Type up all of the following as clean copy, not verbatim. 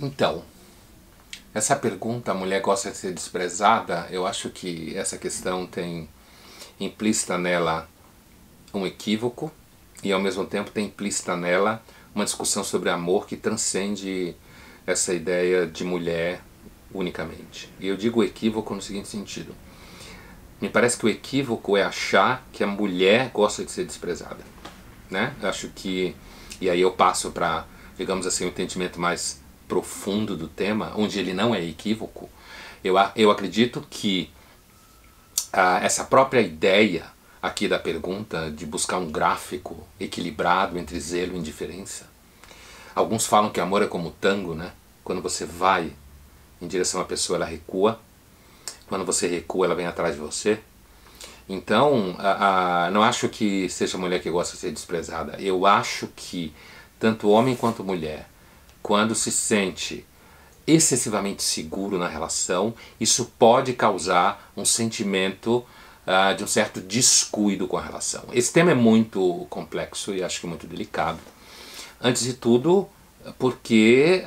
Então, essa pergunta, a mulher gosta de ser desprezada, eu acho que essa questão tem implícita nela um equívoco e ao mesmo tempo tem implícita nela uma discussão sobre amor que transcende essa ideia de mulher unicamente. E eu digo equívoco no seguinte sentido. Me parece que o equívoco é achar que a mulher gosta de ser desprezada, né? Eu acho que, e aí eu passo para, digamos assim, um entendimento mais profundo do tema, onde ele não é equívoco. Eu acredito que essa própria ideia aqui da pergunta de buscar um gráfico equilibrado entre zelo e indiferença. Alguns falam que amor é como tango, né? Quando você vai em direção à pessoa, ela recua. Quando você recua, ela vem atrás de você. Então, não acho que seja a mulher que gosta de ser desprezada. Eu acho que tanto homem quanto mulher, quando se sente excessivamente seguro na relação, isso pode causar um sentimento de um certo descuido com a relação. Esse tema é muito complexo e acho que muito delicado. Antes de tudo, porque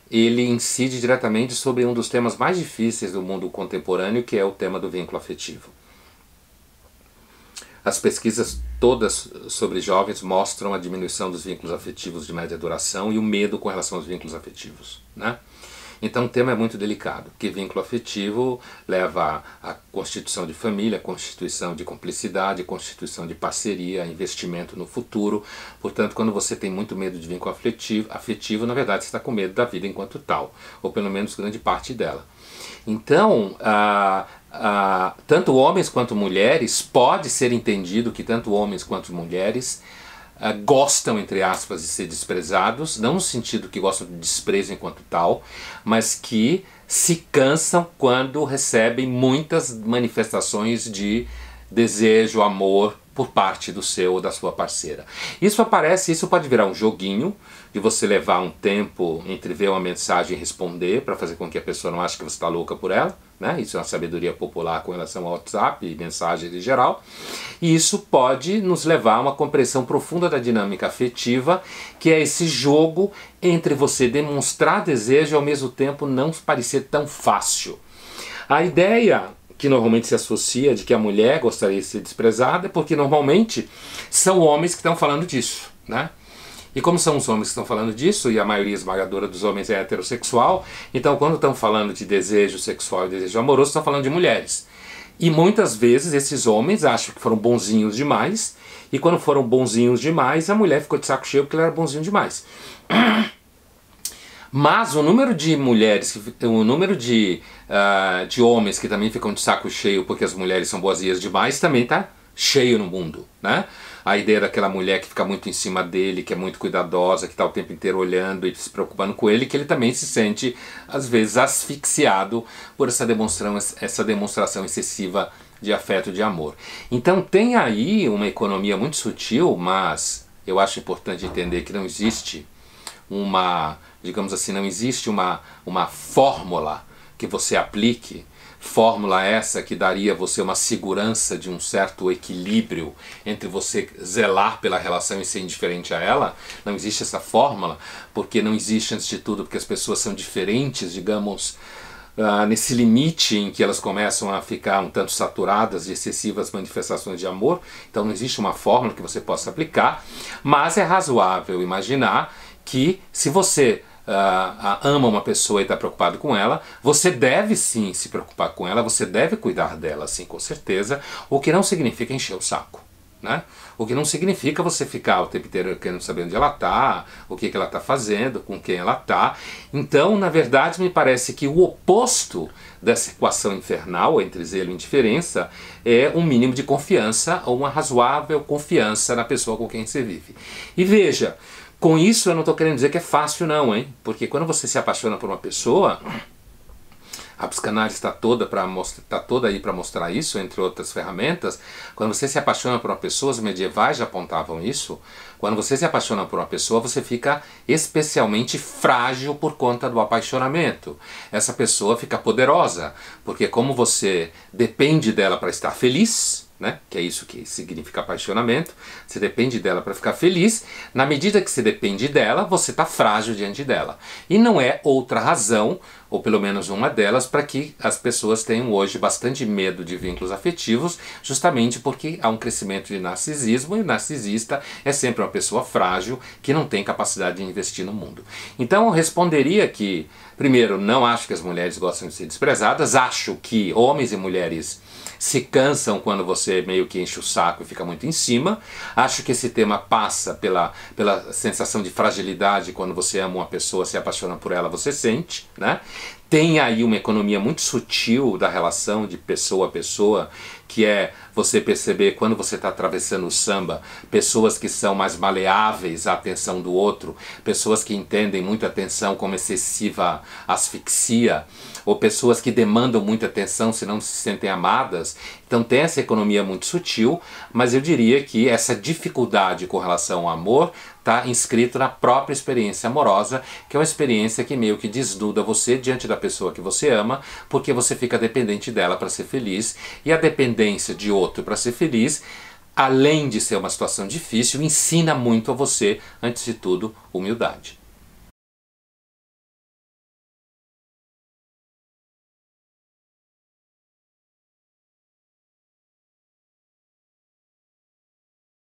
ele incide diretamente sobre um dos temas mais difíceis do mundo contemporâneo, que é o tema do vínculo afetivo. As pesquisas todas sobre jovens mostram a diminuição dos vínculos afetivos de média duração e o medo com relação aos vínculos afetivos, né? Então o tema é muito delicado, porque vínculo afetivo leva à constituição de família, constituição de cumplicidade, constituição de parceria, investimento no futuro. Portanto, quando você tem muito medo de vínculo afetivo, na verdade você está com medo da vida enquanto tal, ou pelo menos grande parte dela. Então, tanto homens quanto mulheres, pode ser entendido que tanto homens quanto mulheres gostam, entre aspas, de ser desprezados, não no sentido que gostam de desprezo enquanto tal, mas que se cansam quando recebem muitas manifestações de desejo, amor por parte do seu ou da sua parceira. Isso pode virar um joguinho de você levar um tempo entre ver uma mensagem e responder para fazer com que a pessoa não ache que você está louca por ela, né? Isso é uma sabedoria popular com relação ao WhatsApp e mensagens em geral. E isso pode nos levar a uma compreensão profunda da dinâmica afetiva, que é esse jogo entre você demonstrar desejo e ao mesmo tempo não parecer tão fácil. A ideia que normalmente se associa de que a mulher gostaria de ser desprezada, porque normalmente são homens que estão falando disso, né? E como são os homens que estão falando disso, e a maioria esmagadora dos homens é heterossexual, então quando estão falando de desejo sexual e desejo amoroso, estão falando de mulheres. E muitas vezes esses homens acham que foram bonzinhos demais, e quando foram bonzinhos demais, a mulher ficou de saco cheio porque ele era bonzinho demais. Mas o número de mulheres, o número de homens que também ficam de saco cheio porque as mulheres são boazinhas demais também está cheio no mundo, né? A ideia daquela mulher que fica muito em cima dele, que é muito cuidadosa, que está o tempo inteiro olhando e se preocupando com ele, que ele também se sente, às vezes, asfixiado por essa demonstração excessiva de afeto, de amor. Então tem aí uma economia muito sutil, mas eu acho importante entender que não existe digamos assim, não existe uma fórmula que você aplique, fórmula essa que daria a você uma segurança de um certo equilíbrio entre você zelar pela relação e ser indiferente a ela. Não existe essa fórmula, porque não existe, antes de tudo, porque as pessoas são diferentes, digamos, nesse limite em que elas começam a ficar um tanto saturadas de excessivas manifestações de amor. Então não existe uma fórmula que você possa aplicar, mas é razoável imaginar que se você ama uma pessoa e está preocupado com ela, você deve sim se preocupar com ela, você deve cuidar dela, sim, com certeza, o que não significa encher o saco, né? O que não significa você ficar o tempo inteiro querendo saber onde ela está, o que ela está fazendo, com quem ela está. Então, na verdade, me parece que o oposto dessa equação infernal entre zelo e indiferença é um mínimo de confiança ou uma razoável confiança na pessoa com quem você vive. E veja, com isso eu não estou querendo dizer que é fácil não, hein? Porque quando você se apaixona por uma pessoa, a psicanálise está toda aí para mostrar isso, entre outras ferramentas. Quando você se apaixona por uma pessoa, os medievais já apontavam isso. Quando você se apaixona por uma pessoa, você fica especialmente frágil por conta do apaixonamento. Essa pessoa fica poderosa, porque como você depende dela para estar feliz, né? Que é isso que significa apaixonamento. Você depende dela para ficar feliz. Na medida que você depende dela, você está frágil diante dela. E não é outra razão, ou pelo menos uma delas, para que as pessoas tenham hoje bastante medo de vínculos afetivos, justamente porque há um crescimento de narcisismo, e o narcisista é sempre uma pessoa frágil que não tem capacidade de investir no mundo. Então eu responderia que, primeiro, não acho que as mulheres gostam de ser desprezadas, acho que homens e mulheres se cansam quando você meio que enche o saco e fica muito em cima. Acho que esse tema passa pela sensação de fragilidade quando você ama uma pessoa, se apaixona por ela, você sente, né? Tem aí uma economia muito sutil da relação de pessoa a pessoa, que é você perceber quando você está atravessando o samba, pessoas que são mais maleáveis à atenção do outro, pessoas que entendem muito a atenção como excessiva asfixia, ou pessoas que demandam muita atenção se não se sentem amadas. Então tem essa economia muito sutil, mas eu diria que essa dificuldade com relação ao amor está inscrito na própria experiência amorosa, que é uma experiência que meio que desnuda você diante da pessoa que você ama, porque você fica dependente dela para ser feliz, e a dependência de outro para ser feliz, além de ser uma situação difícil, ensina muito a você, antes de tudo, humildade.